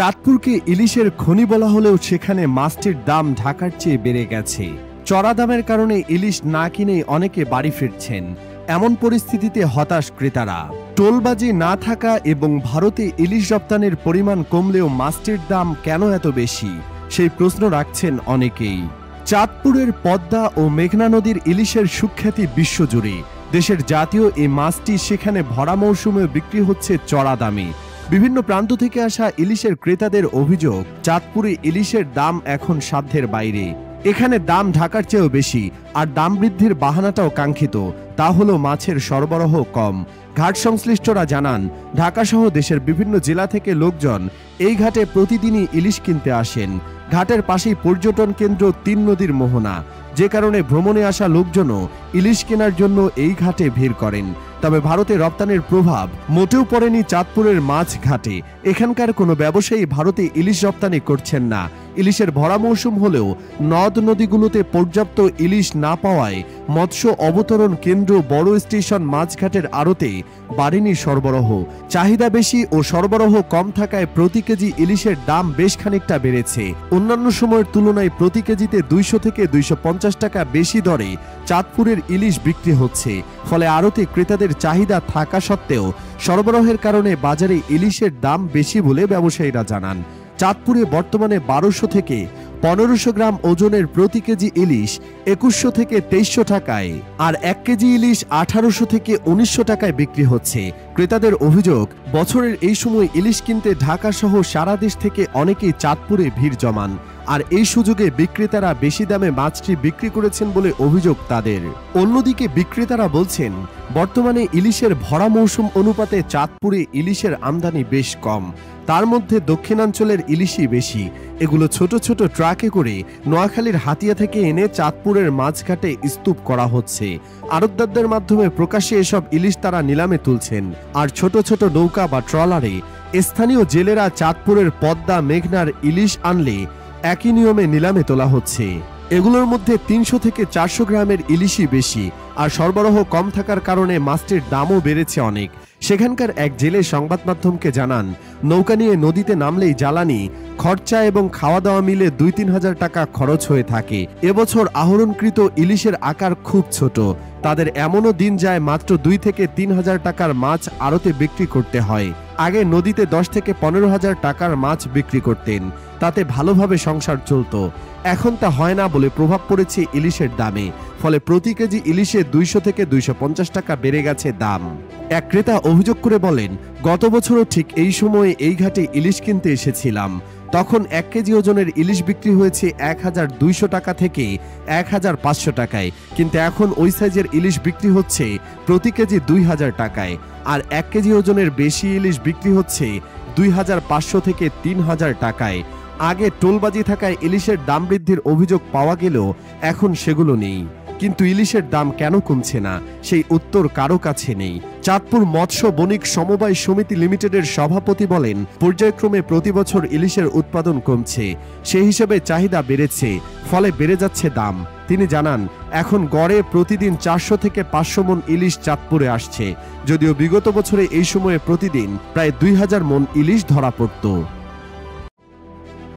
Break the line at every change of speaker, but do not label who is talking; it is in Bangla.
চাঁদপুরকে ইলিশের খনি বলা হলেও সেখানে মাছটির দাম ঢাকার চেয়ে বেড়ে গেছে। চড়া দামের কারণে ইলিশ না কিনে অনেকে বাড়ি ফিরছেন। এমন পরিস্থিতিতে হতাশ ক্রেতারা। টোলবাজি না থাকা এবং ভারতে ইলিশ রপ্তানির পরিমাণ কমলেও মাছটির দাম কেন এত বেশি, সেই প্রশ্ন রাখছেন অনেকেই। চাঁদপুরের পদ্মা ও মেঘনা নদীর ইলিশের সুখ্যাতি বিশ্বজুড়ে। দেশের জাতীয় এই মাছটি সেখানে ভরা মৌসুমে বিক্রি হচ্ছে চড়া দামে। বিভিন্ন প্রান্ত থেকে আসা ইলিশের ক্রেতাদের অভিযোগ, চাঁদপুরে ইলিশের দাম এখন সাধ্যের বাইরে। এখানে দাম ঢাকার চেয়েও বেশি, আর দাম বৃদ্ধির বাহানাটাও কাঙ্ক্ষিত, তা হলো মাছের সরবরাহ কম। ঘাট সংশ্লিষ্টরা জানান, ঢাকাসহ দেশের বিভিন্ন জেলা থেকে লোকজন এই ঘাটে প্রতিদিনই ইলিশ কিনতে আসেন। ঘাটের পাশেই পর্যটন কেন্দ্র ৩ নদীর মোহনা, যে কারণে ভ্রমণে আসা লোকজনও ইলিশ কেনার জন্য এই ঘাটে ভিড় করেন। তবে ভারতে রপ্তানির প্রভাব মোটেও পড়েনি চাঁদপুরের মাছ ঘাটে। এখানকার কোনো ব্যবসায়ী ভারতে ইলিশ রপ্তানি করছেন না। ইলিশের ভরা মৌসুম হলেও নদ নদীগুলোতে পর্যাপ্ত ইলিশ না পাওয়ায় মৎস্য অবতরণ কেন্দ্র, বড় স্টেশন, মাছঘাটের আড়তে বাড়েনি সরবরাহ। চাহিদা বেশি ও সরবরাহ কম থাকায় প্রতি কেজি ইলিশের দাম বেশ খানিকটা বেড়েছে। অন্যান্য সময়ের তুলনায় প্রতি কেজিতে 200 থেকে 250 টাকা বেশি দরে চাঁদপুরের ইলিশ বিক্রি হচ্ছে। ফলে আড়তে ক্রেতাদের চাহিদা থাকা সত্ত্বেও সরবরাহের কারণে বাজারে ইলিশের দাম বেশি বলে ব্যবসায়ীরা জানান। চাঁদপুরে বর্তমানে 1200 থেকে 1500 গ্রাম ওজনের প্রতি কেজি ইলিশ 2100 থেকে 2300 টাকায়, আর 1 কেজি ইলিশ 1800 থেকে 1900 টাকায় বিক্রি হচ্ছে। ক্রেতাদের অভিযোগ, বছরের এই সময় ইলিশ কিনতে ঢাকা সহ সারা দেশ থেকে অনেকেই চাঁদপুরে ভিড় জমান, আর এই সুযোগে বিক্রেতারা বেশি দামে মাছটি বিক্রি করেছেন বলে অভিযোগ তাদের। অন্যদিকে বিক্রেতারা বলছেন, বর্তমানে ইলিশের ভরা মৌসুম অনুপাতে চাঁদপুরে ইলিশের আমদানি বেশ কম। তার মধ্যে দক্ষিণাঞ্চলের ইলিশই বেশি। এগুলো ছোট ছোট ট্রাকে করে নোয়াখালীর হাতিয়া থেকে এনে চাঁদপুরের মাছঘাটে স্তূপ করা হচ্ছে। আড়তদারদের মাধ্যমে প্রকাশ্যে এসব ইলিশ তারা নিলামে তুলছেন। আর ছোট ছোট নৌকা বা ট্রলারে স্থানীয় জেলেরা চাঁদপুরের পদ্মা, মেঘনার ইলিশ আনলে একই নিয়মে নিলামে তোলা হচ্ছে। এগুলোর মধ্যে 300 থেকে 400 গ্রামের ইলিশই বেশি, আর সরবরাহ কম থাকার কারণে মাছটির দামও বেড়েছে অনেক। সেখানকার এক জেলে সংবাদ মাধ্যমকে জানান, নৌকা নিয়ে নদীতে নামলেই জ্বালানি, খরচা এবং খাওয়া দাওয়া মিলে 2-3 হাজার টাকা খরচ হয়ে থাকে। এবছর আহরণকৃত ইলিশের আকার খুব ছোট। তাদের এমনও দিন যায় মাত্র 2 থেকে 3 হাজার টাকার মাছ আড়তে বিক্রি করতে হয়। আগে নদীতে 10 থেকে 15 হাজার টাকার মাছ বিক্রি করতেন, তাতে ভালোভাবে সংসার চলত। এখন তা হয় না বলে প্রভাব পড়েছে ইলিশের দামে। ফলে প্রতি কেজি ইলিশে 200 থেকে 250 টাকা বেড়ে গেছে দাম। এক ক্রেতা অভিযোগ করে বলেন, গত বছরও ঠিক এই সময়ে এই ঘাটে ইলিশ কিনতে এসেছিলাম। তখন 1 কেজি ওজনের ইলিশ বিক্রি হয়েছে 1200 টাকা থেকে 1500 টাকায়, কিন্তু এখন ওই সাইজের ইলিশ বিক্রি হচ্ছে প্রতি কেজি 2000 টাকায়। আর 1 কেজি ওজনের বেশি ইলিশ বিক্রি হচ্ছে 2500 থেকে 3000 টাকায়। আগে টোলবাজি থাকায় ইলিশের দাম বৃদ্ধির অভিযোগ পাওয়া গেলেও এখন সেগুলো নেই। কিন্তু ইলিশের দাম কেন কমছে না, সেই উত্তর কারো কাছে নেই। চাঁদপুর মৎস্য বণিক সমবায় সমিতি লিমিটেডের সভাপতি বলেন, পর্যায়ক্রমে প্রতি বছর ইলিশের উৎপাদন কমছে, সেই হিসেবে চাহিদা বেড়েছে, ফলে বেড়ে যাচ্ছে দাম। তিনি জানান, এখন গড়ে প্রতিদিন 400 থেকে 500 মন ইলিশ চাঁদপুরে আসছে, যদিও বিগত বছরে এই সময়ে প্রতিদিন প্রায় 2000 মন ইলিশ ধরা পড়ত।